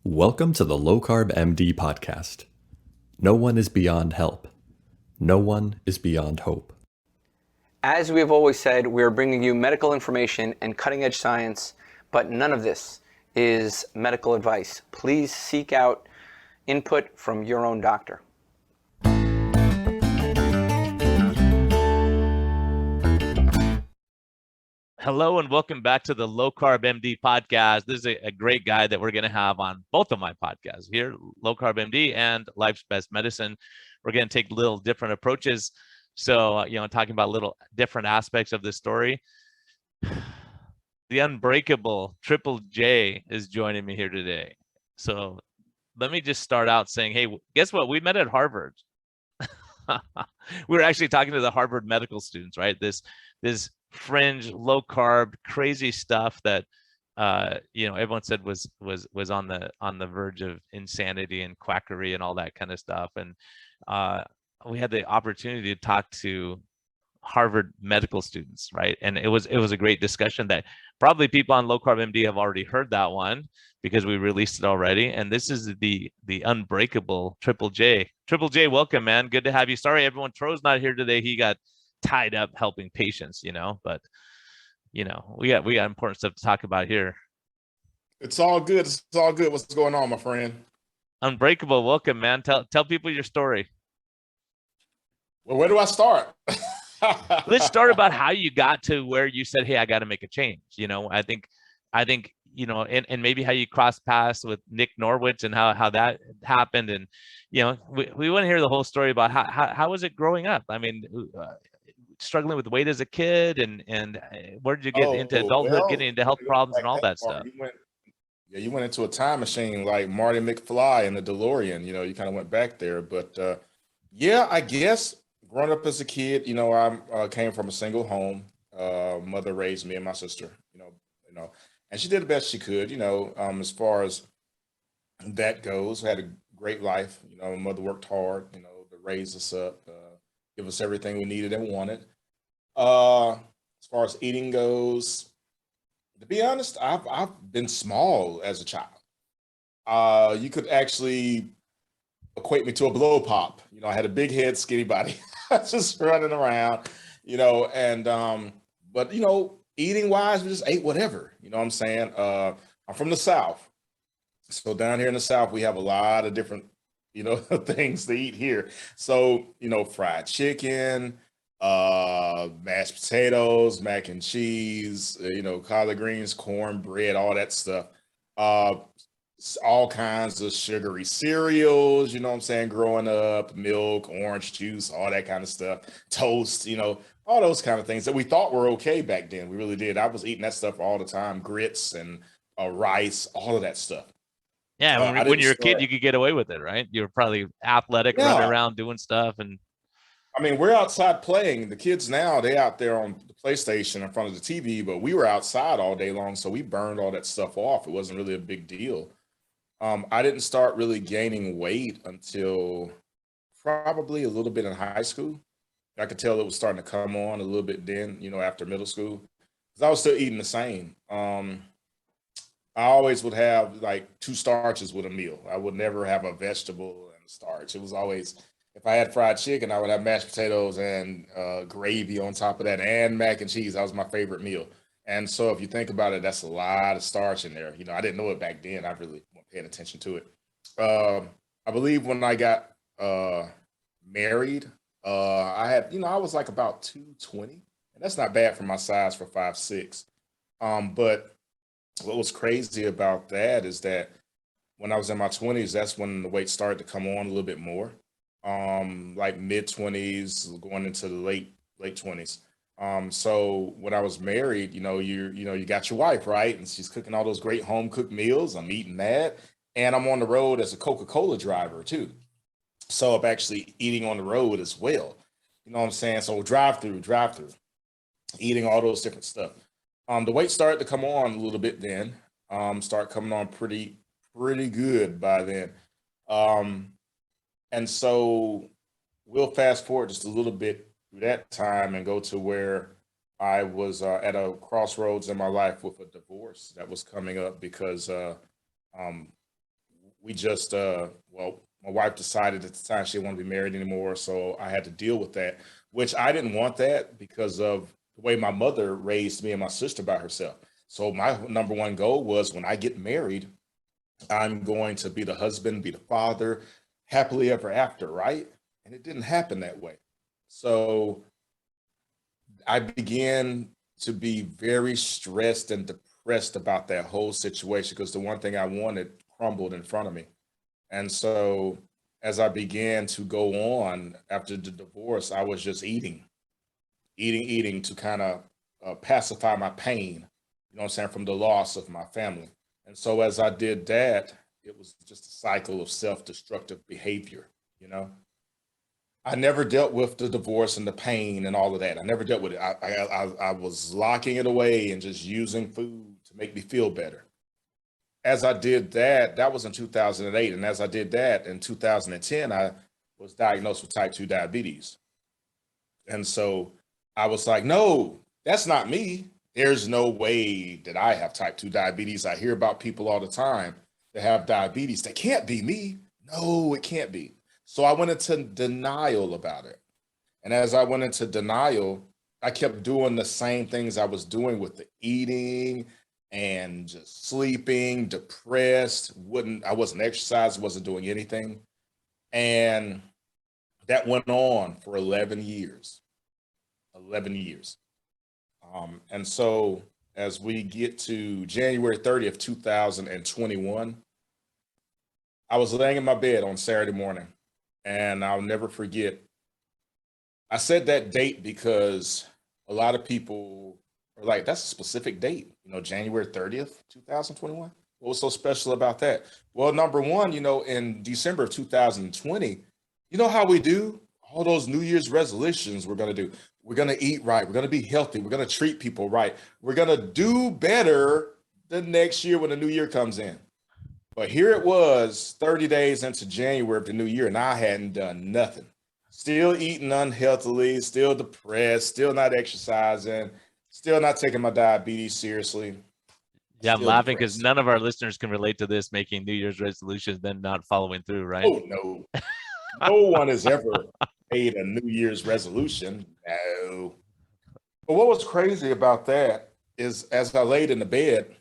Welcome to the LowCarbMD podcast. No one is beyond help. No one is beyond hope. As we have always said, we are bringing you medical information and cutting-edge science, but none of this is medical advice. Please seek out input from your own doctor. Hello and welcome back to the Low Carb MD podcast. This is a great guy that we're going to have on both of my podcasts here, Low Carb MD and Life's Best Medicine. We're going to take little different approaches. So, talking about little different aspects of this story. The unbreakable Triple J is joining me here today. So let me just start out saying, hey, guess what? We met at Harvard. We were actually talking to the Harvard medical students, right? This fringe, low carb, crazy stuff that everyone said was on the verge of insanity and quackery and all that kind of stuff. And we had the opportunity to talk to Harvard medical students, right? And it was a great discussion that probably people on Low Carb MD have already heard that one because we released it already. And this is the unbreakable Triple J. Triple J, welcome, man. Good to have you. Sorry, everyone. Tro's not here today. He got tied up helping patients, but we got important stuff to talk about here. It's all good. It's all good. What's going on, my friend? Unbreakable, welcome, man. Tell people your story. Well, where do I start? Let's start about how you got to where you said, hey, I got to make a change. I think and maybe how you crossed paths with Nick Norwich and how that happened. And we want to hear the whole story about how was it growing up? I mean, struggling with weight as a kid, and where did you get into adulthood, getting into health problems and all that stuff? You went into a time machine like Marty McFly in the DeLorean. You kind of went back there. But I guess growing up as a kid, I came from a single home. Mother raised me and my sister. And she did the best she could. As far as that goes, I had a great life. My mother worked hard. To raise us up, give us everything we needed and wanted. As far as eating goes, to be honest, I've been small as a child. You could actually equate me to a blow pop. I had a big head, skinny body, just running around, but eating wise, we just ate whatever, what I'm saying? I'm from the South. So down here in the South, we have a lot of different, things to eat here. So, fried chicken, mashed potatoes, mac and cheese, collard greens, cornbread, all that stuff. All kinds of sugary cereals, what I'm saying, growing up, milk, orange juice, all that kind of stuff, toast, all those kind of things that we thought were okay back then. We really did. I was eating that stuff all the time, grits and rice, all of that stuff. Yeah, when you're a kid, you could get away with it, right? You're probably athletic, running around doing stuff. And I mean, we're outside playing. The kids now, they out there on the PlayStation in front of the TV, but we were outside all day long, so we burned all that stuff off. It wasn't really a big deal. I didn't start really gaining weight until probably a little bit in high school. I could tell it was starting to come on a little bit then, after middle school, because I was still eating the same. I always would have like 2 starches with a meal. I would never have a vegetable and a starch. It was always, if I had fried chicken, I would have mashed potatoes and gravy on top of that and mac and cheese. That was my favorite meal. And so if you think about it, that's a lot of starch in there. I didn't know it back then. I really wasn't paying attention to it. I believe when I got married, I had, I was like about 220, and that's not bad for my size for 5'6". But what was crazy about that is that when I was in my 20s, that's when the weight started to come on a little bit more. Like mid 20s, going into the late 20s. So when I was married, you got your wife, right? And she's cooking all those great home cooked meals. I'm eating that. And I'm on the road as a Coca-Cola driver too. So I'm actually eating on the road as well. You know what I'm saying? So drive through, eating all those different stuff. The weight started to come on a little bit then. Start coming on pretty good by then. And so we'll fast forward just a little bit through that time and go to where I was at a crossroads in my life with a divorce that was coming up because we just, well, my wife decided at the time she didn't want to be married anymore. So I had to deal with that, which I didn't want that because of the way my mother raised me and my sister by herself. So my number one goal was when I get married, I'm going to be the husband, be the father, happily ever after, right? And it didn't happen that way. So I began to be very stressed and depressed about that whole situation because the one thing I wanted crumbled in front of me. And so as I began to go on after the divorce, I was just eating to kind of pacify my pain, you know what I'm saying, from the loss of my family. And so as I did that, it was just a cycle of self-destructive behavior, you know. I never dealt with the divorce and the pain and all of that. I never dealt with it. I was locking it away and just using food to make me feel better. As I did that, that was in 2008. And as I did that in 2010, I was diagnosed with type 2 diabetes. And so I was like, no, that's not me. There's no way that I have type 2 diabetes. I hear about people all the time that have diabetes. That can't be me. No, it can't be. So I went into denial about it. And as I went into denial, I kept doing the same things I was doing with the eating and just sleeping, depressed, I wasn't exercising, wasn't doing anything. And that went on for 11 years. 11 years. And so as we get to January 30th, 2021, I was laying in my bed on Saturday morning, and I'll never forget. I said that date because a lot of people are like, that's a specific date, you know, January 30th, 2021. What was so special about that? Well, number one, you know, in December of 2020, you know how we do all those New Year's resolutions we're going to do. We're going to eat right. We're going to be healthy. We're going to treat people right. We're going to do better the next year when the new year comes in. But here it was 30 days into January of the new year, and I hadn't done nothing. Still eating unhealthily, still depressed, still not exercising, still not taking my diabetes seriously. Yeah, I'm Still laughing because depressed. none of our listeners can relate to this, making New Year's resolutions, then not following through, right? Oh, no. No one has ever made a New Year's resolution. No. But what was crazy about that is as I laid in the bed,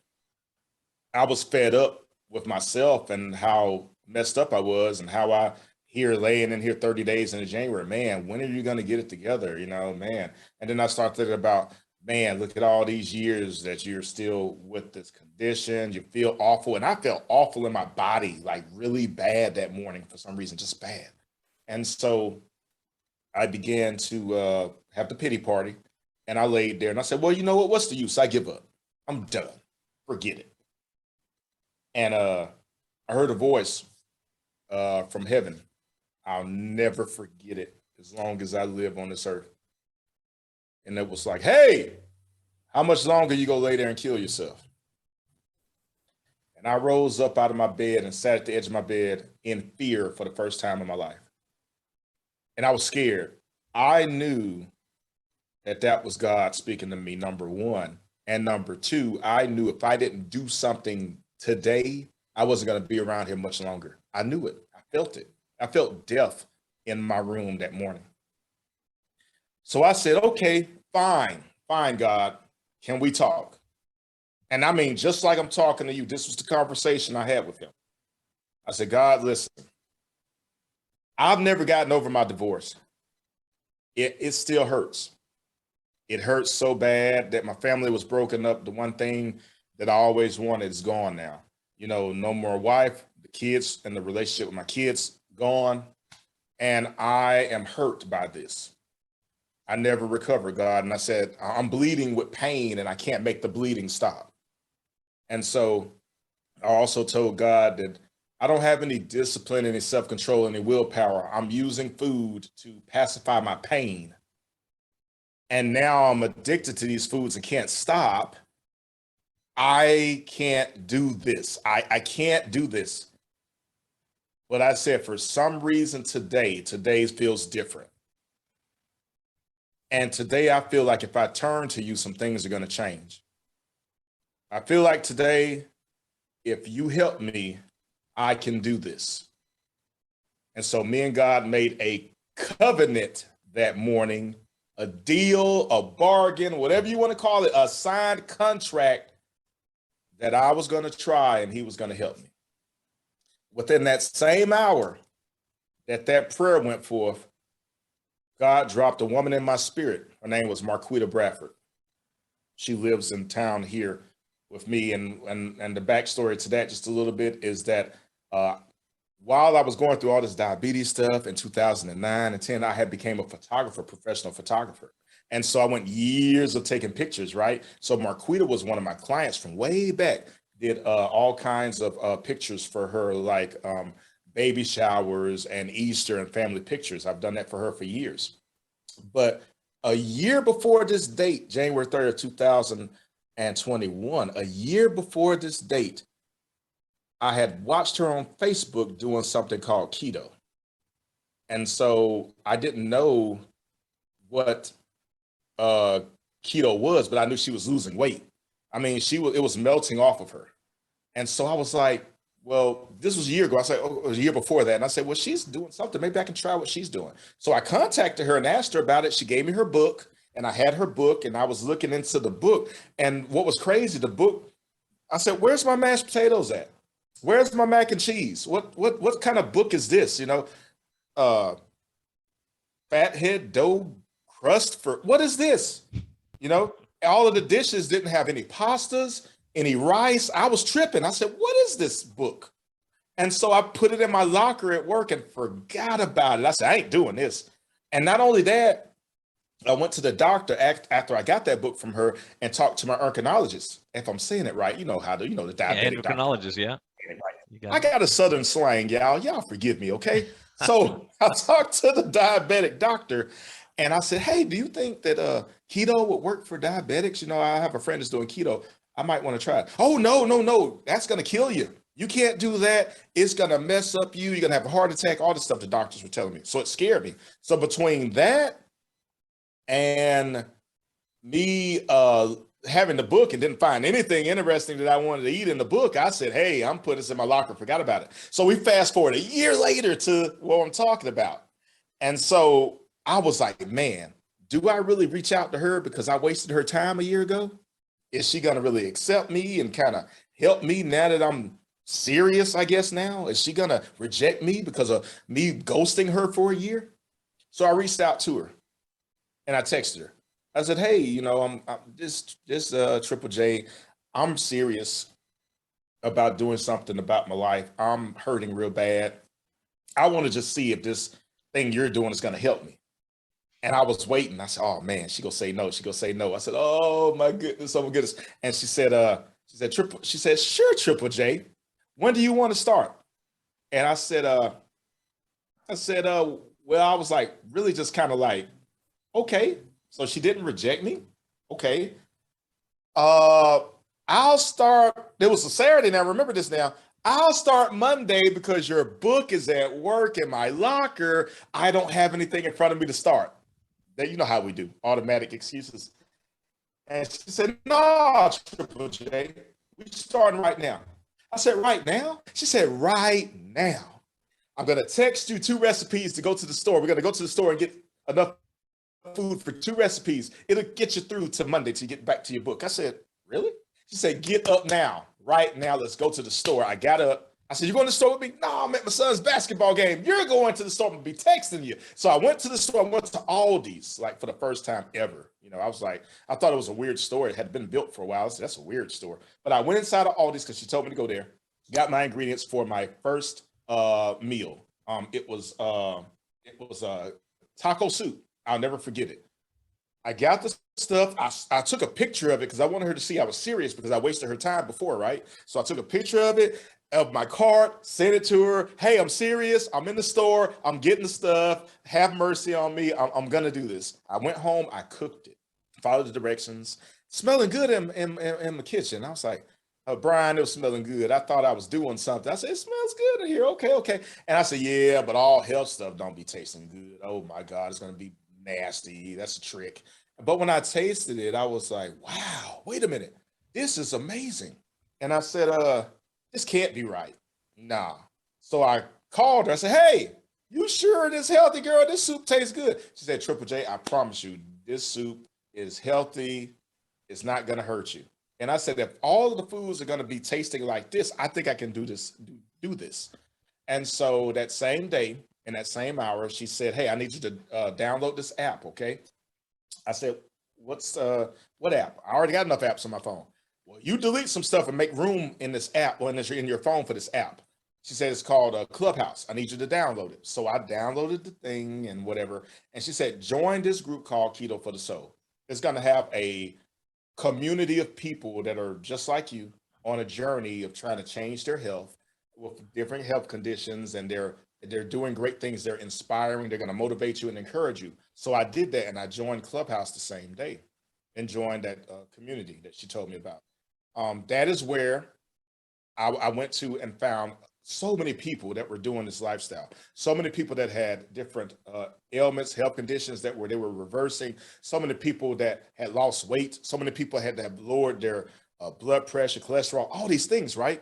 I was fed up with myself and how messed up I was and how I here laying in here 30 days into January, man, when are you going to get it together? You know, man. And then I started thinking about, man, look at all these years that you're still with this condition. You feel awful. And I felt awful in my body, like really bad that morning for some reason, just bad. And so I began to have the pity party, and I laid there and I said, well, you know what? What's the use? I give up. I'm done. Forget it. And I heard a voice from heaven. I'll never forget it as long as I live on this earth. And it was like, hey, how much longer you gonna lay there and kill yourself? And I rose up out of my bed and sat at the edge of my bed in fear for the first time in my life. And I was scared. I knew that that was God speaking to me, number one. And number two, I knew if I didn't do something today, I wasn't going to be around here much longer. I knew it. I felt it. I felt death in my room that morning. So I said, okay, fine, God. Can we talk? And I mean, just like I'm talking to you, this was the conversation I had with him. I said, God, listen, I've never gotten over my divorce. It still hurts. It hurts so bad that my family was broken up. The one thing that I always wanted is gone now. You know, no more wife, the kids and the relationship with my kids gone. And I am hurt by this. I never recovered, God. And I said, I'm bleeding with pain and I can't make the bleeding stop. And so I also told God that I don't have any discipline, any self-control, any willpower. I'm using food to pacify my pain. And now I'm addicted to these foods and can't stop. I can't do this. I can't do this. But I said, for some reason today feels different. And today I feel like if I turn to you, some things are going to change. I feel like today, if you help me, I can do this. And so me and God made a covenant that morning, a deal, a bargain, whatever you want to call it, a signed contract that I was going to try and he was going to help me. Within that same hour that prayer went forth, God dropped a woman in my spirit. Her name was Marquita Bradford. She lives in town here with me. And the backstory to that, just a little bit, is that while I was going through all this diabetes stuff in 2009 and 10, I had became a photographer, professional photographer. And so I went years of taking pictures, right? So Marquita was one of my clients from way back, did all kinds of pictures for her, like baby showers and Easter and family pictures. I've done that for her for years. But a year before this date, January 3rd, 2021, a year before this date, I had watched her on Facebook doing something called keto. And so I didn't know what keto was, but I knew she was losing weight. I mean, it was melting off of her. And so I was like, well, this was a year ago. I said, oh, it was a year before that. And I said, well, she's doing something. Maybe I can try what she's doing. So I contacted her and asked her about it. She gave me her book, and I had her book, and I was looking into the book. And what was crazy, the book, I said, where's my mashed potatoes at? Where's my mac and cheese? What kind of book is this? You know, fathead dough crust for, what is this? You know, all of the dishes didn't have any pastas, any rice. I was tripping. I said, what is this book? And so I put it in my locker at work and forgot about it. I said, I ain't doing this. And not only that, I went to the doctor after I got that book from her and talked to my endocrinologist. If I'm saying it right, you know how to, the diabetic endocrinologist, doctor. Yeah. I got a Southern slang, y'all. Y'all forgive me, okay? So I talked to the diabetic doctor and I said, hey, do you think that keto would work for diabetics? You know, I have a friend that's doing keto. I might want to try it. Oh, no. That's going to kill you. You can't do that. It's going to mess up you. You're going to have a heart attack, all the stuff the doctors were telling me. So it scared me. So between that and me having the book and didn't find anything interesting that I wanted to eat in the book, I said, hey, I'm putting this in my locker, forgot about it. So we fast forward a year later to what I'm talking about. And so I was like, man, do I really reach out to her because I wasted her time a year ago? Is she going to really accept me and kind of help me now that I'm serious, I guess now? Is she going to reject me because of me ghosting her for a year? So I reached out to her and I texted her. I said, hey, you know, I'm this Triple J, I'm serious about doing something about my life. I'm hurting real bad. I want to just see if this thing you're doing is going to help me. And I was waiting. I said, oh man, she gonna say no. She gonna say no. I said, oh my goodness, oh my goodness. And she said, sure, Triple J. When do you want to start? And I said, well, I was like, really just kind of like, okay. So she didn't reject me. Okay. I'll start. There was a Saturday. Now remember this now. I'll start Monday because your book is at work in my locker. I don't have anything in front of me to start. That, you know how we do, automatic excuses. And she said, no, Triple J, we're starting right now. I said, right now? She said, right now. I'm going to text you 2 recipes to go to the store. We're going to go to the store and get enough food for 2 recipes. It'll get you through to Monday to get back to your book. I said, really? She said, get up now. Right now, let's go to the store. I got up. I said, you going to the store with me? No, I'm at my son's basketball game. You're going to the store. I'm going to be texting you. So I went to the store. I went to Aldi's, like, for the first time ever. You know, I was like, I thought it was a weird store. It had been built for a while. I said, that's a weird store. But I went inside of Aldi's because she told me to go there. Got my ingredients for my first meal. It was taco soup. I'll never forget it. I got the stuff. I took a picture of it because I wanted her to see I was serious because I wasted her time before, right? So I took a picture of it, of my cart, sent it to her. Hey, I'm serious. I'm in the store. I'm getting the stuff. Have mercy on me. I'm going to do this. I went home. I cooked it, followed the directions, smelling good in the kitchen. I was like, Brian, it was smelling good. I thought I was doing something. I said, it smells good in here. Okay. And I said, yeah, but all health stuff don't be tasting good. Oh my God, it's going to be nasty. That's a trick. But when I tasted it, I was like, wow, wait a minute. This is amazing. And I said, this can't be right. Nah. So I called her. I said, hey, you sure this healthy, girl? This soup tastes good. She said, Triple J, I promise you, this soup is healthy. It's not going to hurt you. And I said, if all of the foods are going to be tasting like this, I think I can do this. Do this. And so that same day, in that same hour, she said, hey, I need you to download this app, okay? I said, what app? I already got enough apps on my phone. Well, you delete some stuff and make room in this app or in your phone for this app. She said, it's called Clubhouse. I need you to download it. So I downloaded the thing and whatever. And she said, join this group called Keto for the Soul. It's going to have a community of people that are just like you on a journey of trying to change their health with different health conditions, and they're doing great things. They're inspiring. They're going to motivate you and encourage you. So I did that, and I joined Clubhouse the same day and joined that community that she told me about. That is where I went to and found so many people that were doing this lifestyle. So many people that had different ailments, health conditions they were reversing. So many people that had lost weight. So many people had to have lowered their blood pressure, cholesterol, all these things, right?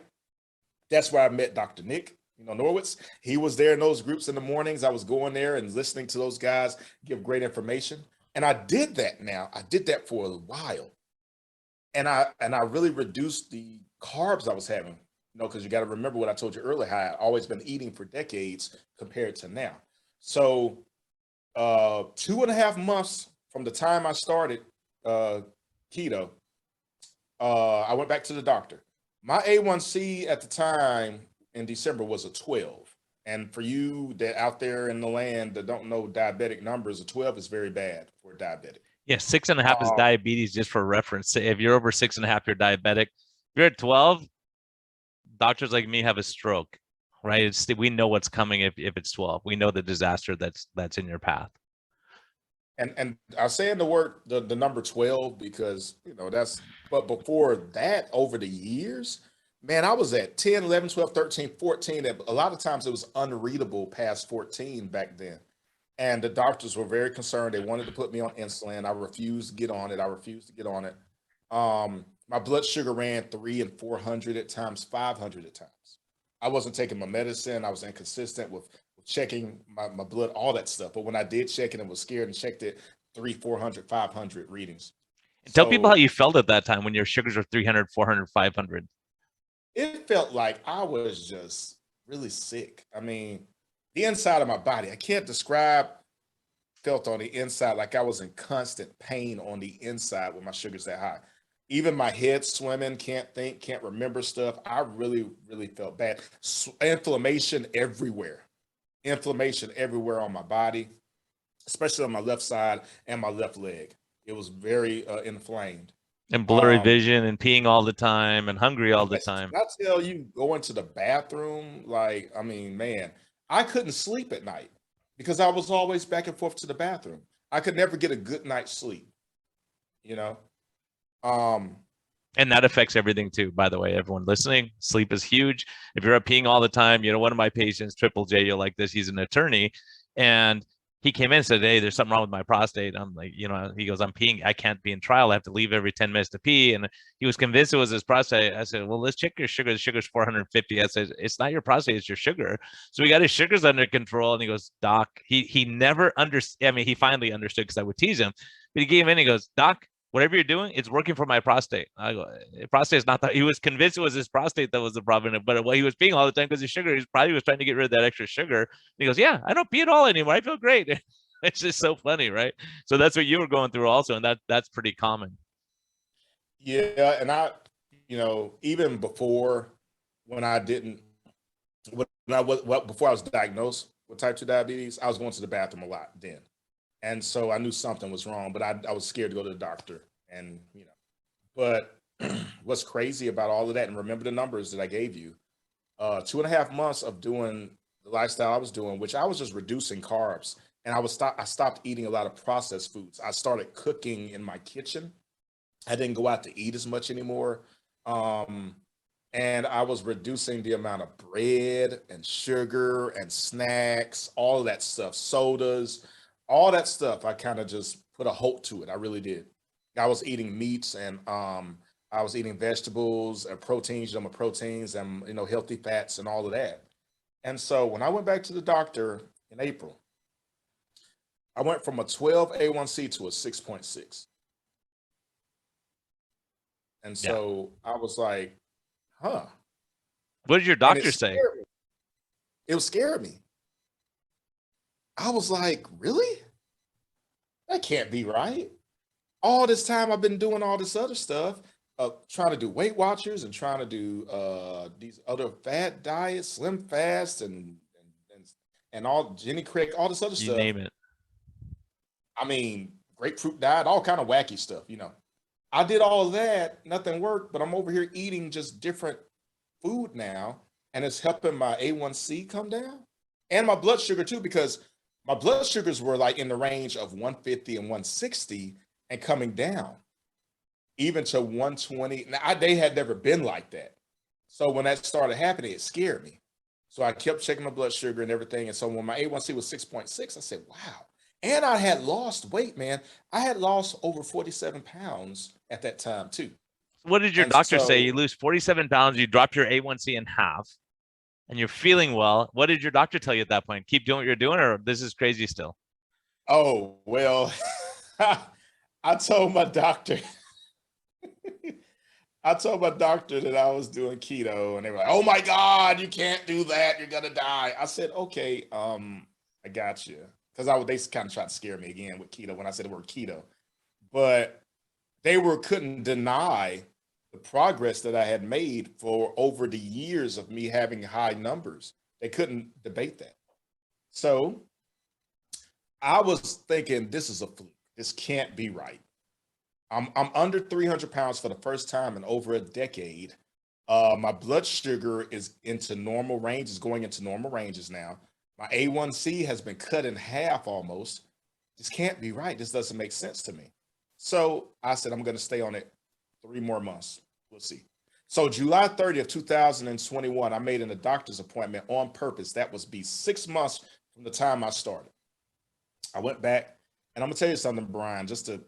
That's where I met Dr. Nick, Norwitz. He was there in those groups in the mornings. I was going there and listening to those guys give great information. And I did that now. I did that for a while. And I really reduced the carbs I was having, because you got to remember what I told you earlier, how I've always been eating for decades compared to now. So 2.5 months from the time I started keto, I went back to the doctor. My A1C at the time in December was a 12. And for you that out there in the land that don't know diabetic numbers, a 12 is very bad for a diabetic. Yeah, 6.5 is diabetes, just for reference. If you're over 6.5, you're diabetic. If you're at 12, doctors like me have a stroke, right? We know what's coming if it's 12. We know the disaster that's in your path. And I'm saying the number 12 because, but before that, over the years, man, I was at 10, 11, 12, 13, 14. And a lot of times it was unreadable past 14 back then. And the doctors were very concerned. They wanted to put me on insulin. I refused to get on it. My blood sugar ran 300 and 400 at times, 500 at times. I wasn't taking my medicine. I was inconsistent with checking my blood, all that stuff. But when I did check it and was scared and checked it, 300, 400, 500 readings. And tell people how you felt at that time when your sugars were 300, 400, 500. It felt like I was just really sick. I mean, the inside of my body, I can't describe, felt on the inside like I was in constant pain on the inside with my sugars that high. Even my head swimming, can't think, can't remember stuff. I really, really felt bad. Inflammation everywhere on my body, especially on my left side and my left leg. It was very inflamed. And blurry vision and peeing all the time and hungry all the time. I tell you, going to the bathroom, man, I couldn't sleep at night because I was always back and forth to the bathroom. I could never get a good night's sleep, And that affects everything too, by the way, everyone listening. Sleep is huge. If you're up peeing all the time, one of my patients, Triple J, you'll like this, he's an attorney, and he came in and said, hey, there's something wrong with my prostate. I'm like, he goes, I'm peeing. I can't be in trial. I have to leave every 10 minutes to pee. And he was convinced it was his prostate. I said, well, let's check your sugar. The sugar's 450. I said, it's not your prostate, it's your sugar. So we got his sugars under control. And he goes, Doc, he never understood. I mean, he finally understood because I would tease him, but he came in and he goes, Doc, whatever you're doing, it's working for my prostate. I go, prostate is not that. He was convinced it was his prostate that was the problem, but he was peeing all the time because his sugar, he probably was trying to get rid of that extra sugar. And he goes, yeah, I don't pee at all anymore. I feel great. It's just so funny, right? So that's what you were going through also, and that's pretty common. Yeah, and I, even before before I was diagnosed with type 2 diabetes, I was going to the bathroom a lot then. And so I knew something was wrong, but I was scared to go to the doctor. And, but what's crazy about all of that, and remember the numbers that I gave you, 2.5 months of doing the lifestyle I was doing, which I was just reducing carbs. And I stopped eating a lot of processed foods. I started cooking in my kitchen. I didn't go out to eat as much anymore. And I was reducing the amount of bread and sugar and snacks, all of that stuff, sodas, all that stuff. I kind of just put a halt to it. I really did. I was eating meats and I was eating vegetables and proteins, proteins and, healthy fats and all of that. And so when I went back to the doctor in April, I went from a 12 A1C to a 6.6. And Yeah. so I was like, huh. What did your And doctor say? it was scaring me. I was like, really? That can't be right. All this time I've been doing all this other stuff, trying to do Weight Watchers and trying to do these other fat diets, Slim Fast and all Jenny Craig, all this other You stuff. name it. I mean, grapefruit diet, all kind of wacky stuff, I did all of that, nothing worked, but I'm over here eating just different food now, and it's helping my A1C come down and my blood sugar too, because my blood sugars were like in the range of 150 and 160 and coming down even to 120. Now, they had never been like that. So when that started happening, it scared me. So I kept checking my blood sugar and everything. And so when my A1C was 6.6, I said, wow. And I had lost weight, man. I had lost over 47 pounds at that time too. What did your doctor say? You lose 47 pounds, you drop your A1C in half, and you're feeling well. What did your doctor tell you at that point? Keep doing what you're doing, or this is crazy still? Oh, well, I told my doctor, that I was doing keto, and they were like, oh my God, you can't do that. You're going to die. I said, okay, I got you. Because they kind of tried to scare me again with keto when I said the word keto. But they couldn't deny the progress that I had made for over the years of me having high numbers. They couldn't debate that. So I was thinking, this is a fluke. This can't be right. I'm under 300 pounds for the first time in over a decade. My blood sugar is into normal ranges, going into normal ranges now. My A1C has been cut in half almost. This can't be right. This doesn't make sense to me. So I said, I'm going to stay on it 3 more months. We'll see. So July 30th, 2021, I made a doctor's appointment on purpose. That was 6 months from the time I started. I went back, and I'm going to tell you something, Brian, just to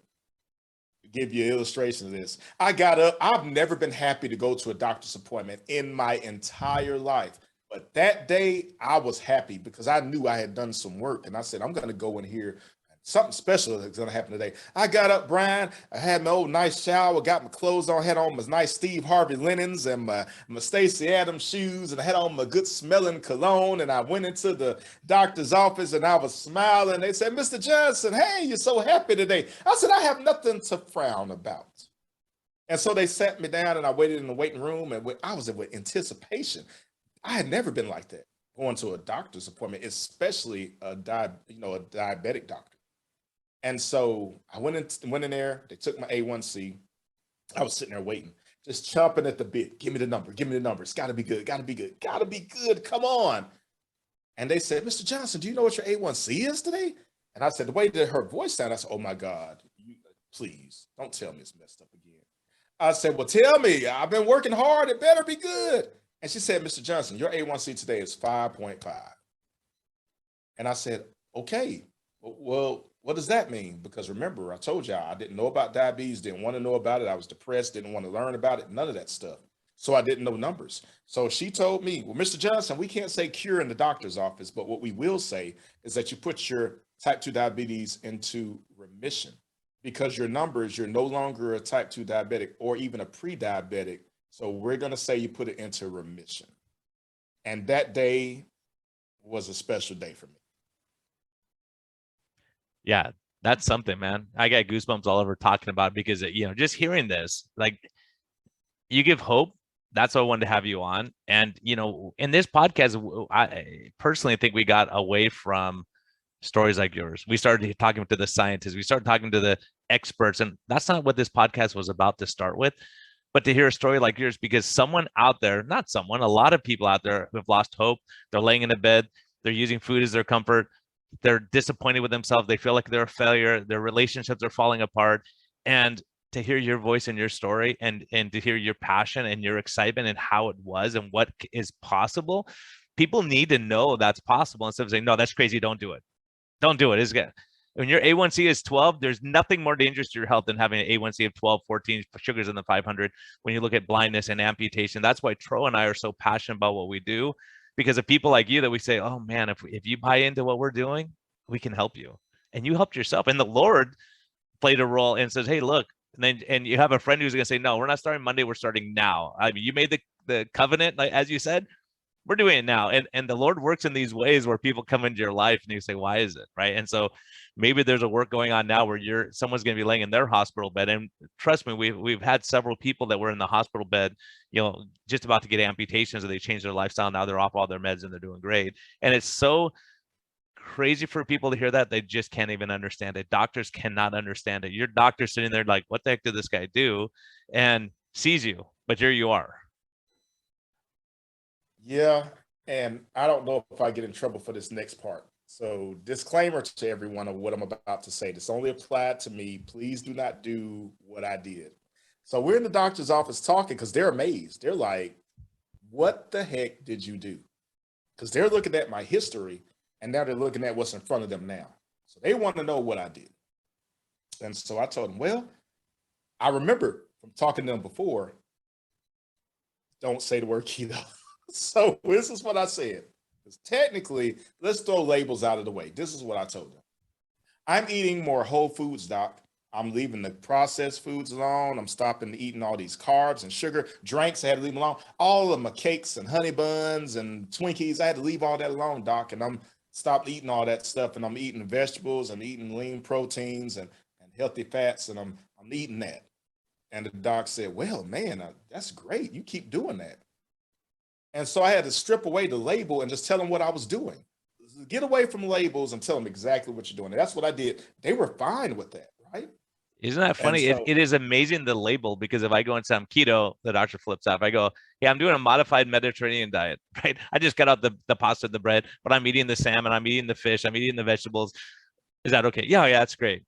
give you an illustration of this. I got up. I've never been happy to go to a doctor's appointment in my entire life. But that day I was happy because I knew I had done some work, and I said, I'm going to go in here. Something special is going to happen today. I got up, Brian. I had my old nice shower, got my clothes on, had on my nice Steve Harvey linens and my Stacey Adams shoes, and I had on my good smelling cologne. And I went into the doctor's office and I was smiling. They said, Mr. Johnson, hey, you're so happy today. I said, I have nothing to frown about. And so they sat me down and I waited in the waiting room, and I was with anticipation. I had never been like that, going to a doctor's appointment, especially a diabetic doctor. And so I went in there. They took my A1C. I was sitting there waiting, just chomping at the bit. Give me the number. Give me the number. It's got to be good. Got to be good. Got to be good. Come on. And they said, Mr. Johnson, do you know what your A1C is today? And I said, the way that her voice sounded, I said, oh my God, please don't tell me it's messed up again. I said, well, tell me. I've been working hard. It better be good. And she said, Mr. Johnson, your A1C today is 5.5. And I said, okay, well, what does that mean? Because remember, I told y'all I didn't know about diabetes, didn't want to know about it. I was depressed, didn't want to learn about it, none of that stuff. So I didn't know numbers. So she told me, well, Mr. Johnson, we can't say cure in the doctor's office, but what we will say is that you put your type 2 diabetes into remission, because your numbers, you're no longer a type 2 diabetic or even a pre-diabetic. So we're going to say you put it into remission. And that day was a special day for me. Yeah, that's something, man. I got goosebumps all over talking about it because, just hearing this, like, you give hope. That's why I wanted to have you on. And, in this podcast, I personally think we got away from stories like yours. We started talking to the scientists. We started talking to the experts. And that's not what this podcast was about to start with. But to hear a story like yours, because someone out there, a lot of people out there who have lost hope, they're laying in a bed, they're using food as their comfort, they're disappointed with themselves, they feel like they're a failure, their relationships are falling apart. And to hear your voice and your story, and to hear your passion and your excitement and how it was and what is possible, people need to know that's possible instead of saying, no, that's crazy, don't do it. Don't do it. It's good. When your A1C is 12, there's nothing more dangerous to your health than having an A1C of 12, 14, sugars in the 500. When you look at blindness and amputation, that's why Tro and I are so passionate about what we do, because of people like you that we say, oh man, if you buy into what we're doing, we can help you. And you helped yourself. And the Lord played a role and says, hey, look, and you have a friend who's going to say, no, we're not starting Monday. We're starting now. I mean, you made the covenant, like, as you said, we're doing it now. And the Lord works in these ways where people come into your life and you say, why is it? Right. And so maybe there's a work going on now where someone's going to be laying in their hospital bed. And trust me, we've had several people that were in the hospital bed, just about to get amputations, and they changed their lifestyle. Now they're off all their meds and they're doing great. And it's so crazy for people to hear that. They just can't even understand it. Doctors cannot understand it. Your doctor's sitting there like, what the heck did this guy do? And sees you, but here you are. Yeah, and I don't know if I get in trouble for this next part. So disclaimer to everyone of what I'm about to say. This only applied to me. Please do not do what I did. So we're in the doctor's office talking because they're amazed. They're like, what the heck did you do? Because they're looking at my history and now they're looking at what's in front of them now. So they want to know what I did. And so I told them, well, I remember from talking to them before, don't say the word keto. So this is what I said. Because technically, let's throw labels out of the way. This is what I told them. I'm eating more whole foods, doc. I'm leaving the processed foods alone. I'm stopping eating all these carbs and sugar. Drinks, I had to leave them alone. All of my cakes and honey buns and Twinkies, I had to leave all that alone, doc. And I'm stopped eating all that stuff. And I'm eating vegetables. I'm eating lean proteins and healthy fats. And I'm eating that. And the doc said, well, man, that's great. You keep doing that. And so I had to strip away the label and just tell them what I was doing. Get away from labels and tell them exactly what you're doing. And that's what I did. They were fine with that, right? Isn't that funny? So, it is amazing, the label, because if I go and say I'm keto, the doctor flips out. If I go, yeah, I'm doing a modified Mediterranean diet, right? I just cut out the pasta and the bread, but I'm eating the salmon, I'm eating the fish, I'm eating the vegetables. Is that okay? Yeah, that's great.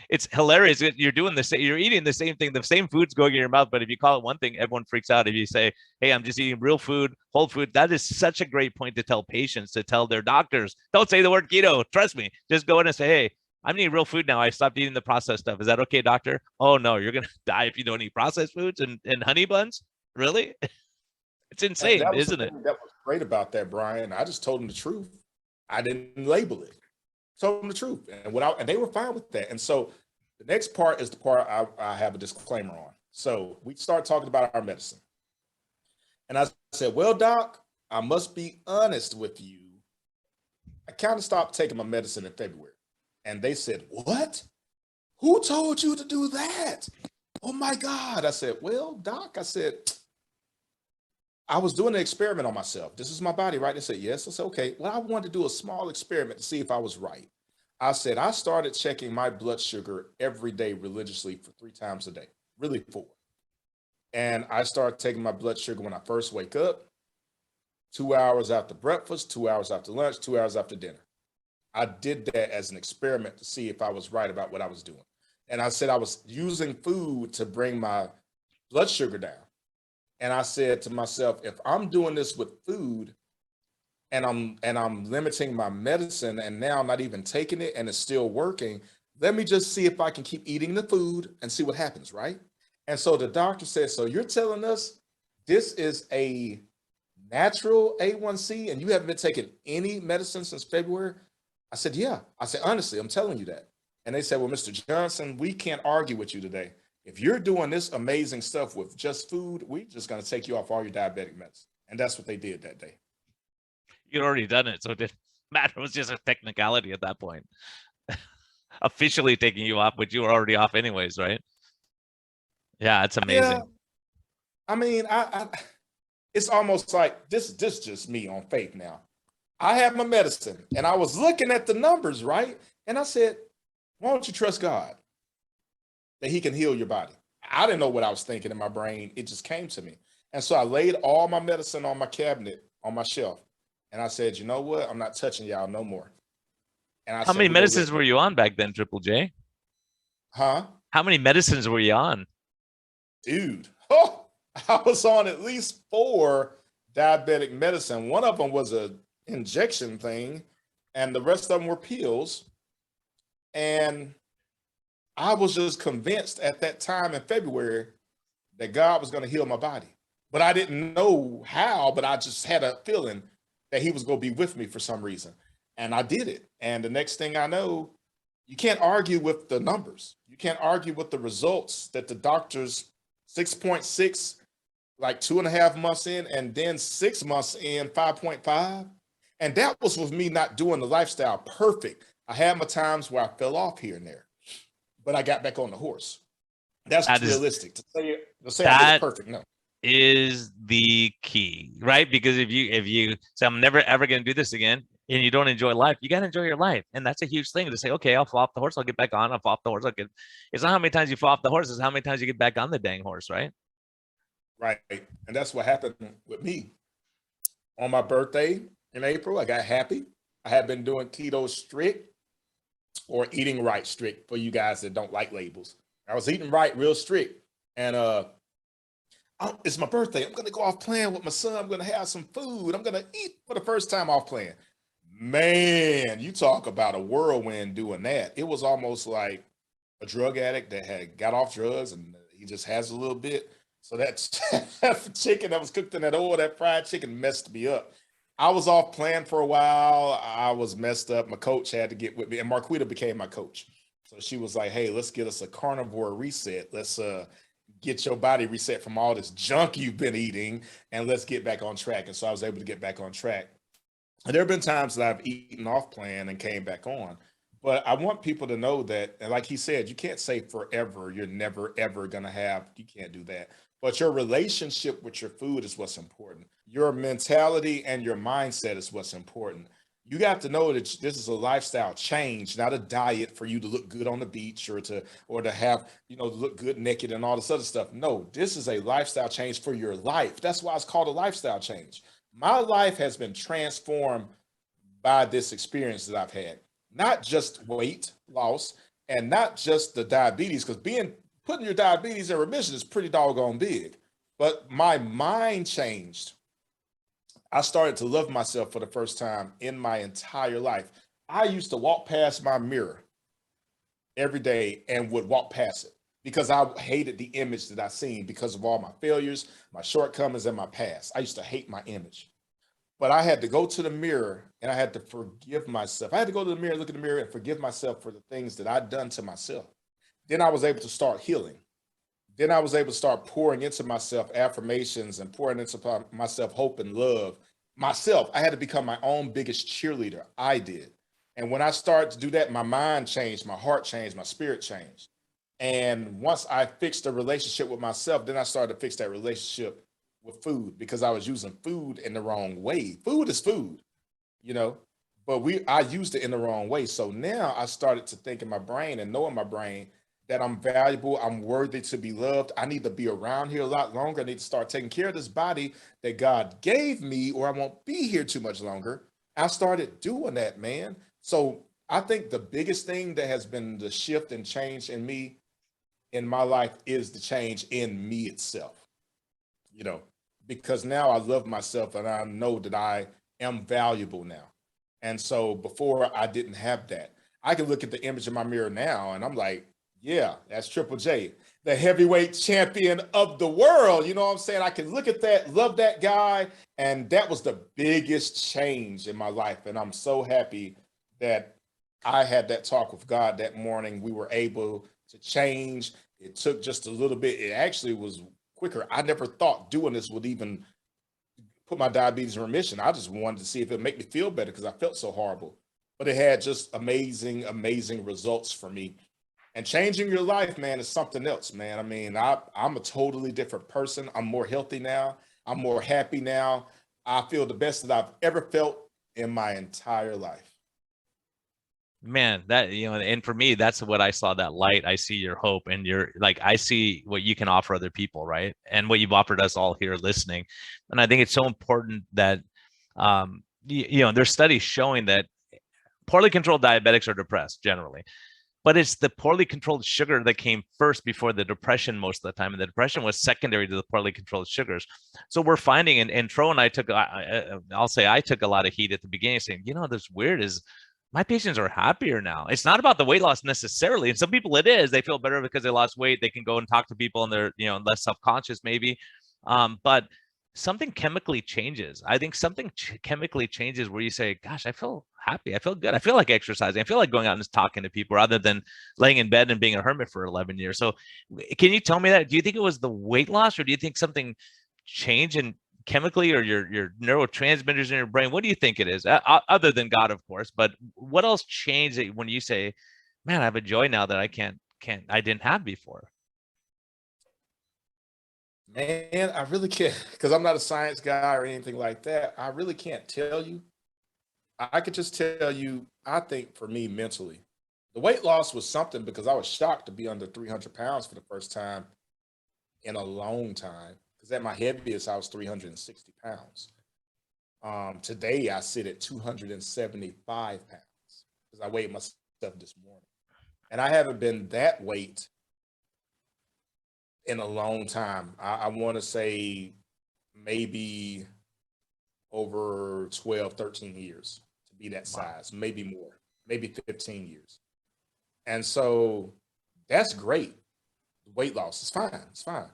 It's hilarious. You're doing the same, you're eating the same thing, the same food's going in your mouth, but if you call it one thing, everyone freaks out. If you say, hey, I'm just eating real food, whole food, that is such a great point to tell patients, to tell their doctors. Don't say the word keto. Trust me. Just go in and say, hey, I'm eating real food now. I stopped eating the processed stuff. Is that okay, doctor? Oh no, you're gonna die if you don't eat processed foods and honey buns. Really? It's insane, isn't it? That was great about that, Brian. I just told them the truth. I didn't label it. Told them the truth, and they were fine with that. And so the next part is the part I have a disclaimer on. So we start talking about our medicine, and I said, well, doc, I must be honest with you. I kind of stopped taking my medicine in February. And they said, what? Who told you to do that? Oh my God. I said, well, doc, I said, I was doing an experiment on myself. This is my body, right? They said, yes. I said, okay. Well, I wanted to do a small experiment to see if I was right. I said, I started checking my blood sugar every day religiously for 3 times a day, really 4. And I started taking my blood sugar when I first wake up, 2 hours after breakfast, 2 hours after lunch, 2 hours after dinner. I did that as an experiment to see if I was right about what I was doing. And I said I was using food to bring my blood sugar down. And I said to myself, if I'm doing this with food and I'm limiting my medicine and now I'm not even taking it and it's still working, let me just see if I can keep eating the food and see what happens, right? And so the doctor said, so you're telling us this is a natural A1C and you haven't been taking any medicine since February? I said, yeah. I said, honestly, I'm telling you that. And they said, well, Mr. Johnson, we can't argue with you today. If you're doing this amazing stuff with just food, we're just going to take you off all your diabetic medicine. And that's what they did that day. You'd already done it, so it didn't matter. It was just a technicality at that point. Officially taking you off, but you were already off anyways, right? Yeah, it's amazing. Yeah. I mean, it's almost like this just me on faith now. I have my medicine and I was looking at the numbers, right? And I said, why don't you trust God that he can heal your body? I didn't know what I was thinking in my brain. It just came to me. And so I laid all my medicine on my cabinet, on my shelf. And I said, you know what? I'm not touching y'all no more. And I How many medicines were you on back then, Triple J? Huh? How many medicines were you on? Dude, I was on at least 4 diabetic medicine. One of them was a injection thing, and the rest of them were pills. And I was just convinced at that time in February that God was going to heal my body. But I didn't know how, but I just had a feeling that he was going to be with me for some reason. And I did it. And the next thing I know, you can't argue with the numbers. You can't argue with the results that the doctors, 6.6, like 2.5 months in, and then 6 months in, 5.5. And that was with me not doing the lifestyle perfect. I had my times where I fell off here and there, but I got back on the horse. That's realistic. To say I did it perfect, no. Is the key, right? Because if you say I'm never ever going to do this again, and you don't enjoy life, you got to enjoy your life. And that's a huge thing to say, okay, I'll fall off the horse, I'll get back on, I'll fall off the horse, it's not how many times you fall off the horse, it's how many times you get back on the dang horse, right? Right. And that's what happened with me. On my birthday in April, I got happy. I had been doing keto strict, or eating right strict for you guys that don't like labels. I was eating right real strict. And it's my birthday. I'm going to go off plan with my son. I'm going to have some food. I'm going to eat for the first time off plan. Man, you talk about a whirlwind doing that. It was almost like a drug addict that had got off drugs and he just has a little bit. So that chicken that was cooked in that oil, that fried chicken messed me up. I was off plan for a while. I was messed up. My coach had to get with me, and Marquita became my coach. So she was like, hey, let's get us a carnivore reset. Let's get your body reset from all this junk you've been eating, and let's get back on track. And so I was able to get back on track. And there have been times that I've eaten off plan and came back on. But I want people to know that, and like he said, you can't say forever, you're never, ever going to have, you can't do that. But your relationship with your food is what's important. Your mentality and your mindset is what's important. You got to know that this is a lifestyle change, not a diet for you to look good on the beach or to have, look good naked and all this other stuff. No, this is a lifestyle change for your life. That's why it's called a lifestyle change. My life has been transformed by this experience that I've had. Not just weight loss and not just the diabetes, because putting your diabetes in remission is pretty doggone big. But my mind changed. I started to love myself for the first time in my entire life. I used to walk past my mirror every day and would walk past it because I hated the image that I seen because of all my failures, my shortcomings, and my past. I used to hate my image. But I had to go to the mirror and I had to forgive myself. I had to go to the mirror, look in the mirror, and forgive myself for the things that I'd done to myself. Then I was able to start healing. Then I was able to start pouring into myself affirmations and pouring into myself hope and love. Myself, I had to become my own biggest cheerleader. I did. And when I started to do that, my mind changed, my heart changed, my spirit changed. And once I fixed the relationship with myself, then I started to fix that relationship with food because I was using food in the wrong way. Food is food, but I used it in the wrong way. So now I started to think in my brain and know in my brain that I'm valuable, I'm worthy to be loved. I need to be around here a lot longer. I need to start taking care of this body that God gave me, or I won't be here too much longer. I started doing that, man. So I think the biggest thing that has been the shift and change in me, in my life, is the change in me itself, because now I love myself and I know that I am valuable now. And so before I didn't have that. I can look at the image in my mirror now and I'm like, yeah, that's Triple J, the heavyweight champion of the world. You know what I'm saying? I can look at that, love that guy. And that was the biggest change in my life. And I'm so happy that I had that talk with God that morning. We were able to change. It took just a little bit. It actually was quicker. I never thought doing this would even put my diabetes in remission. I just wanted to see if it would make me feel better because I felt so horrible. But it had just amazing, amazing results for me. And changing your life, man, is something else, man. I mean, I'm a totally different person. I'm more healthy now. I'm more happy now. I feel the best that I've ever felt in my entire life. Man, that, and for me, that's what I saw, that light. I see your hope and I see what you can offer other people, right? And what you've offered us all here listening. And I think it's so important that, there's studies showing that poorly controlled diabetics are depressed generally. But it's the poorly controlled sugar that came first before the depression most of the time. And the depression was secondary to the poorly controlled sugars. So we're finding, and Tro and I took, I'll say I took a lot of heat at the beginning saying, this weird is my patients are happier now. It's not about the weight loss necessarily. And some people it is, they feel better because they lost weight. They can go and talk to people and they're, less self-conscious maybe. But something chemically changes. I think something chemically changes where you say, gosh, I feel happy. I feel good. I feel like exercising. I feel like going out and just talking to people rather than laying in bed and being a hermit for 11 years. So can you tell me that? Do you think it was the weight loss, or do you think something changed in chemically, or your neurotransmitters in your brain? What do you think it is, other than God, of course? But what else changed when you say, man, I have a joy now that I didn't have before? Man, I really can't, because I'm not a science guy or anything like that. I really can't tell you. I could just tell you, I think for me mentally, the weight loss was something because I was shocked to be under 300 pounds for the first time in a long time. Because at my heaviest, I was 360 pounds. Today, I sit at 275 pounds because I weighed myself this morning. And I haven't been that weight in a long time. I want to say maybe over 12, 13 years to be that size, maybe more, maybe 15 years. And so that's great. Weight loss is fine. It's fine.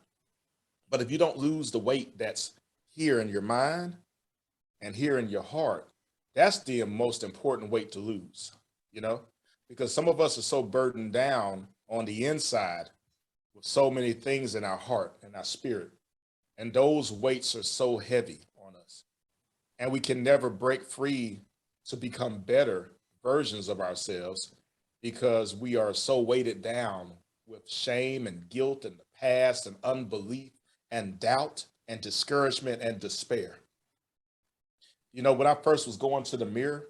But if you don't lose the weight that's here in your mind and here in your heart, that's the most important weight to lose, because some of us are so burdened down on the inside with so many things in our heart and our spirit. And those weights are so heavy on us. And we can never break free to become better versions of ourselves because we are so weighted down with shame and guilt and the past and unbelief and doubt and discouragement and despair. When I first was going to the mirror,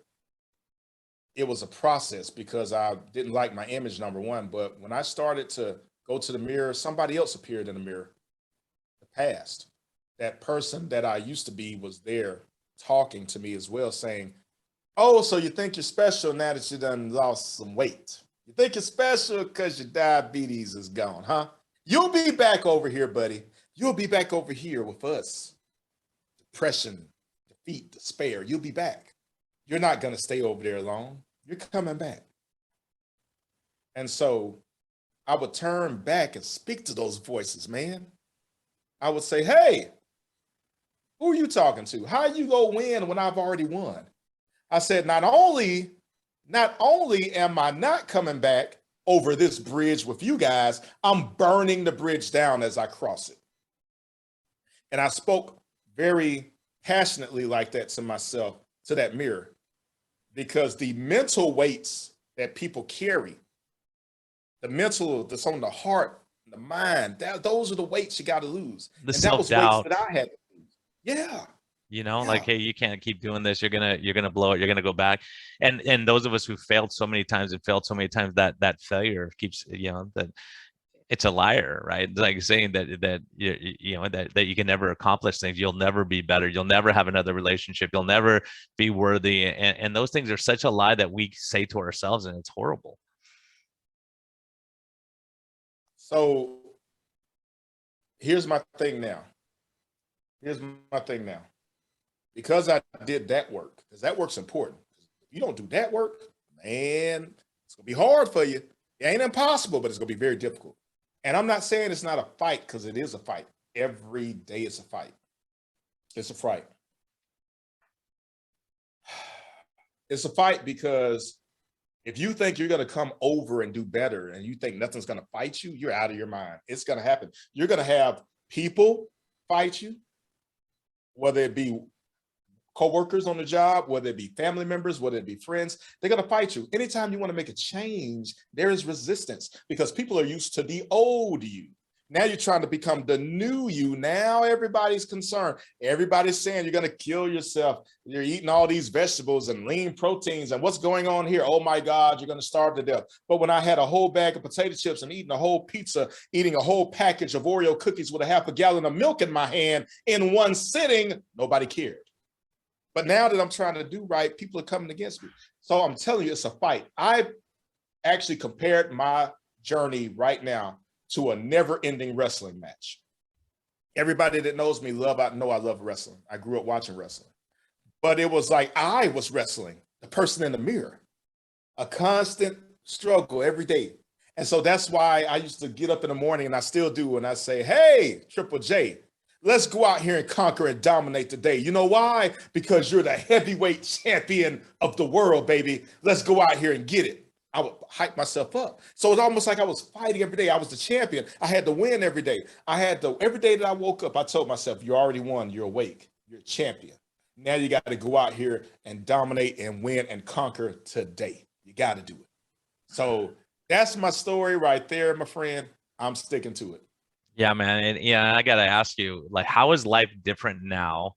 it was a process because I didn't like my image, number one. But when I started to go to the mirror, somebody else appeared in the mirror. The past, that person that I used to be was there talking to me as well, saying, oh, so you think you're special now that you done lost some weight? You think you're special because your diabetes is gone, huh? You'll be back over here, buddy. You'll be back over here with us. Depression, defeat, despair. You'll be back. You're not going to stay over there long. You're coming back. And so I would turn back and speak to those voices, man. I would say, hey, who are you talking to? How you go win when I've already won? I said, not only am I not coming back over this bridge with you guys, I'm burning the bridge down as I cross it. And I spoke very passionately like that to myself, to that mirror, because the mental weights that people carry, the mental that's on the heart, the mind, those are the weights you got to lose. The and that was weights that I had to lose. Yeah. Like, hey, you can't keep doing this. You're gonna blow it. You're gonna go back. And those of us who failed so many times that failure keeps, that it's a liar, right? Like saying that you can never accomplish things. You'll never be better. You'll never have another relationship. You'll never be worthy. And those things are such a lie that we say to ourselves, and it's horrible. So here's my thing now. Because I did that work, because that work's important. If you don't do that work, man, it's going to be hard for you. It ain't impossible, but it's going to be very difficult. And I'm not saying it's not a fight, because it is a fight. Every day it's a fight. It's a fight. It's a fight because if you think you're going to come over and do better and you think nothing's going to fight you, you're out of your mind. It's going to happen. You're going to have people fight you, whether it be coworkers on the job, whether it be family members, whether it be friends. They're going to fight you. Anytime you want to make a change, there is resistance because people are used to the old you. Now you're trying to become the new you. Now everybody's concerned. Everybody's saying you're going to kill yourself. You're eating all these vegetables and lean proteins. And what's going on here? Oh my God, you're going to starve to death. But when I had a whole bag of potato chips and eating a whole pizza, eating a whole package of Oreo cookies with a half a gallon of milk in my hand in one sitting, nobody cared. But now that I'm trying to do right, people are coming against me. So I'm telling you, it's a fight. I've actually compared my journey right now to a never-ending wrestling match. Everybody that knows me know I love wrestling. I grew up watching wrestling. But it was like I was wrestling the person in the mirror. a constant struggle every day. And so that's why I used to get up in the morning, and I still do, and I say, hey, Triple J, let's go out here and conquer and dominate today. You know why? Because you're the heavyweight champion of the world, baby. Let's go out here and get it. I would hype myself up. So it's almost like I was fighting every day. I was the champion. I had to win every day. Every day that I woke up, I told myself, you already won. You're awake. You're a champion. Now you got to go out here and dominate and win and conquer today. You got to do it. So that's my story right there, my friend. I'm sticking to it. Yeah, man. And yeah, I got to ask you, like, how is life different now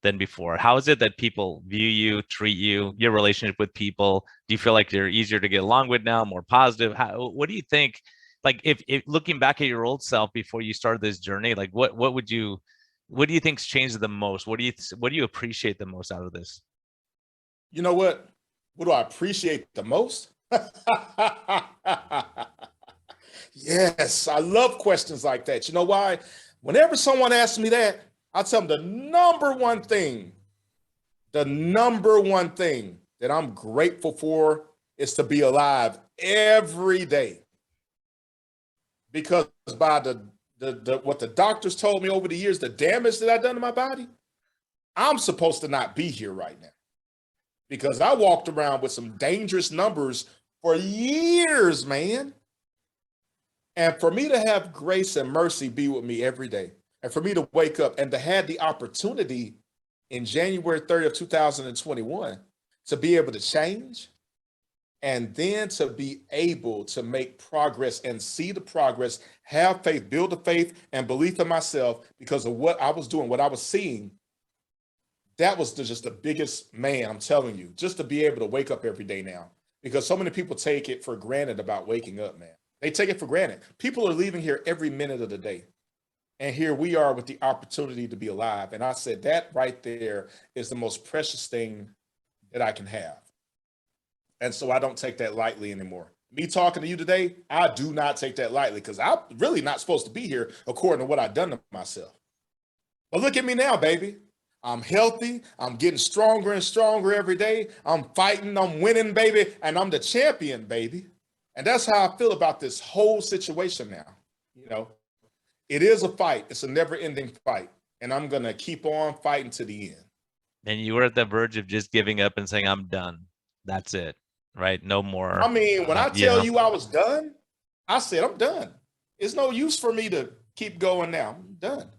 than before? How is it that people view you, treat you, your relationship with people? Do you feel like they're easier to get along with now, more positive? What do you think? Like, if looking back at your old self before you started this journey, like what do you think's changed the most? What do you appreciate the most out of this? You know what? What do I appreciate the most? Yes, I love questions like that. You know why? Whenever someone asks me that, I'll tell them the number one thing that I'm grateful for is to be alive every day. Because by what the doctors told me over the years, the damage that I've done to my body, I'm supposed to not be here right now. Because I walked around with some dangerous numbers for years, man. And for me to have grace and mercy be with me every day, and for me to wake up and to have the opportunity in January 30th of 2021 to be able to change, and then to be able to make progress and see the progress, have faith, build the faith and belief in myself because of what I was doing, what I was seeing. That was just the biggest, man, I'm telling you, just to be able to wake up every day now, because so many people take it for granted about waking up, man. They take it for granted. People are leaving here every minute of the day. And here we are with the opportunity to be alive. And I said that right there is the most precious thing that I can have. And so I don't take that lightly anymore. Me talking to you today, I do not take that lightly because I'm really not supposed to be here according to what I've done to myself. But look at me now, baby. I'm healthy. I'm getting stronger and stronger every day. I'm fighting. I'm winning, baby. And I'm the champion, baby. And that's how I feel about this whole situation now. You know, it is a fight. It's a never-ending fight. And I'm going to keep on fighting to the end. And you were at the verge of just giving up and saying, I'm done. That's it. Right? No more. I mean, when I tell you I was done, I said, I'm done. It's no use for me to keep going now. I'm done.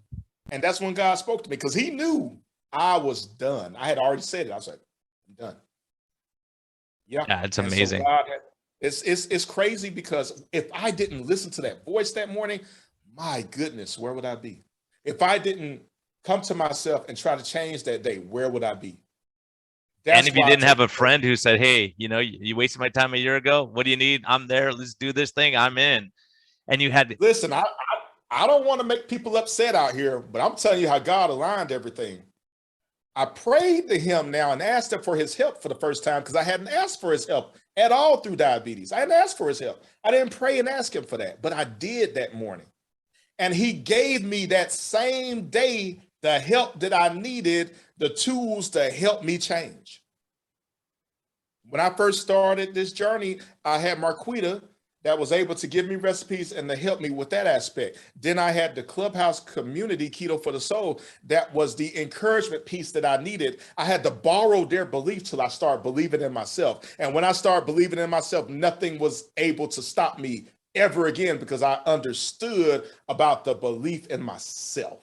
And that's when God spoke to me because he knew I was done. I had already said it. I was like, I'm done. Yeah, it's amazing. So God it's crazy because if I didn't listen to that voice that morning, my goodness, where would I be? If I didn't come to myself and try to change that day, where would I be? And if you didn't have a friend who said, hey, you know, you wasted my time a year ago. What do you need? I'm there. Let's do this thing. I'm in. And you had to listen. I don't want to make people upset out here, but I'm telling you how God aligned everything. I prayed to him now and asked him for his help for the first time because I hadn't asked for his help at all through diabetes. I hadn't asked for his help. I didn't pray and ask him for that, but I did that morning. And he gave me that same day the help that I needed, the tools to help me change. When I first started this journey, I had Marquita that was able to give me recipes and to help me with that aspect. Then I had the Clubhouse community, Keto for the Soul, that was the encouragement piece that I needed. I had to borrow their belief till I started believing in myself. And when I started believing in myself, nothing was able to stop me ever again because I understood about the belief in myself.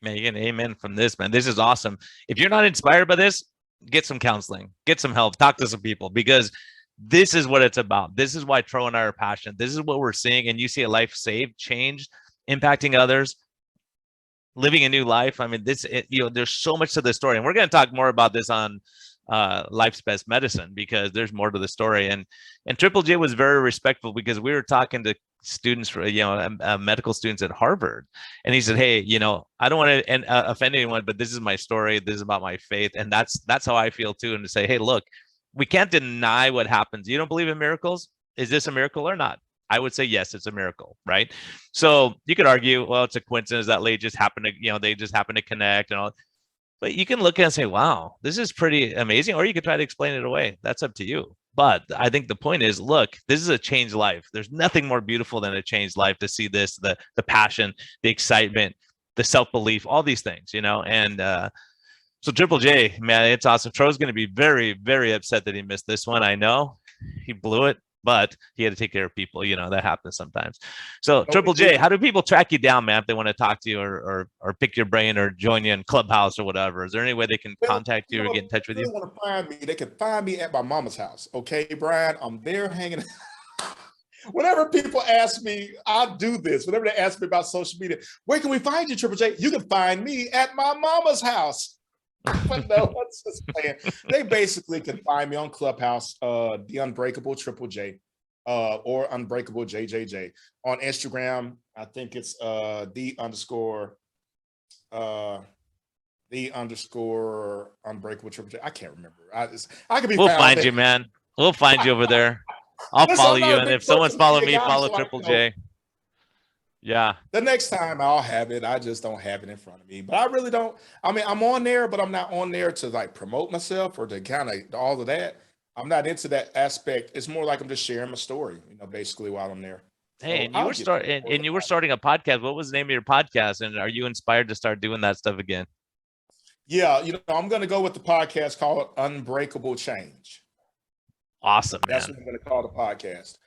Man, you get an amen from this, man. This is awesome. If you're not inspired by this, get some counseling, get some help, talk to some people, because this is what it's about. This is why Tro and I are passionate. This is what we're seeing. And you see a life saved, changed, impacting others, living a new life. I mean, there's so much to the story. And we're going to talk more about this on Life's Best Medicine because there's more to the story. And Triple J was very respectful because we were talking to students for, medical students at Harvard. And he said, hey, I don't want to offend anyone, but this is my story. This is about my faith. And that's how I feel too. And to say, hey, look, we can't deny what happens. You don't believe in miracles? Is this a miracle or not? I would say, yes, it's a miracle, right? So you could argue, well, it's a coincidence that they just happen to connect and all. But you can look at it and say, wow, this is pretty amazing. Or you could try to explain it away. That's up to you. But I think the point is, look, this is a changed life. There's nothing more beautiful than a changed life, to see this, the passion, the excitement, the self-belief, all these things, and so Triple J, man, it's awesome. Troy's going to be very, very upset that he missed this one. I know he blew it, but he had to take care of people. That happens sometimes. So Triple J, how do people track you down, man, if they want to talk to you or pick your brain or join you in Clubhouse or whatever? Is there any way they can contact you or get in touch with you? If they want to find me, they can find me at my mama's house. Okay, Brian, I'm there hanging. Whenever people ask me, I do this. Whenever they ask me about social media, where can we find you, Triple J? You can find me at my mama's house. But no, let's just play it. They basically can find me on Clubhouse, the Unbreakable Triple J, or Unbreakable JJJ. On Instagram, I think it's the underscore Unbreakable Triple J. I can't remember. I could be. We'll find you, man. We'll find you over there. I'll follow you, and if someone's following me, follow Triple J. Yeah. The next time I'll have it. I just don't have it in front of me. But I really don't. I mean, I'm on there, but I'm not on there to like promote myself or to kind of all of that. I'm not into that aspect. It's more like I'm just sharing my story, basically while I'm there. Hey, so you were starting a podcast. What was the name of your podcast? And are you inspired to start doing that stuff again? Yeah, I'm going to go with the podcast called Unbreakable Change. Awesome, man. That's what I'm going to call the podcast.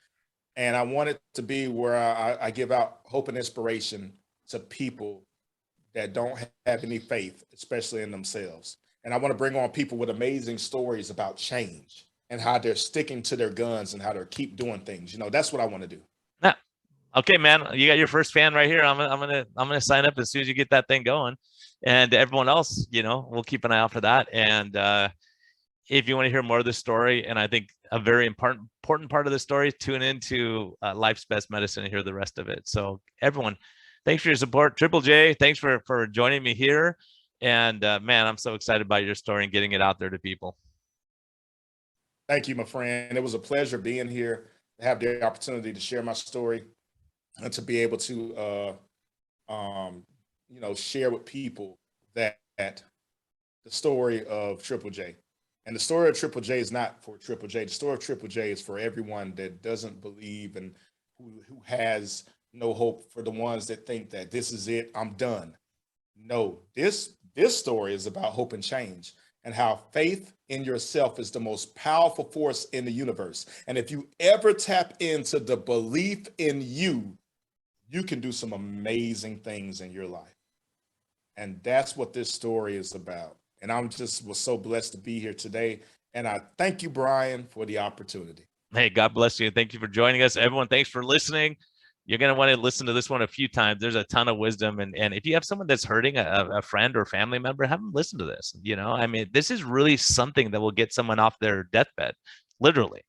And I want it to be where I give out hope and inspiration to people that don't have any faith, especially in themselves. And I want to bring on people with amazing stories about change and how they're sticking to their guns and how they keep doing things. That's what I want to do. Yeah. Okay, man, you got your first fan right here. I'm gonna sign up as soon as you get that thing going, and everyone else, we'll keep an eye out for that. And if you want to hear more of this story, and I think a very important part of the story, tune into Life's Best Medicine and hear the rest of it. So everyone, thanks for your support. Triple J, thanks for joining me here. And man, I'm so excited about your story and getting it out there to people. Thank you, my friend. It was a pleasure being here, to have the opportunity to share my story and to be able to, share with people that the story of Triple J. And the story of Triple J is not for Triple J. The story of Triple J is for everyone that doesn't believe and who has no hope, for the ones that think that this is it, I'm done. No, this story is about hope and change, and how faith in yourself is the most powerful force in the universe. And if you ever tap into the belief in you, you can do some amazing things in your life. And that's what this story is about. And was so blessed to be here today. And I thank you, Brian, for the opportunity. Hey, God bless you. Thank you for joining us. Everyone, thanks for listening. You're going to want to listen to this one a few times. There's a ton of wisdom. And if you have someone that's hurting, a friend or family member, have them listen to this. This is really something that will get someone off their deathbed, literally.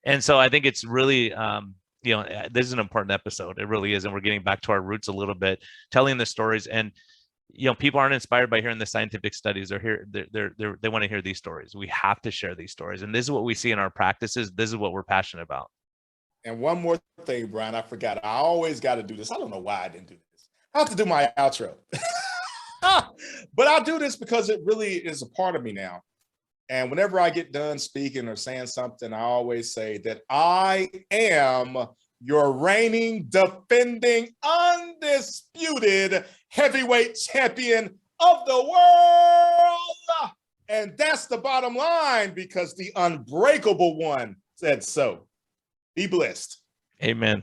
And so I think it's really, this is an important episode. It really is. And we're getting back to our roots a little bit, telling the stories. And people aren't inspired by hearing the scientific studies. They want to hear these stories. We have to share these stories. And this is what we see in our practices. This is what we're passionate about. And one more thing, Brian, I forgot. I always got to do this. I don't know why I didn't do this. I have to do my outro. But I'll do this because it really is a part of me now. And whenever I get done speaking or saying something, I always say that I am your reigning, defending, undisputed heavyweight champion of the world. And that's the bottom line, because the unbreakable one said so. Be blessed. Amen.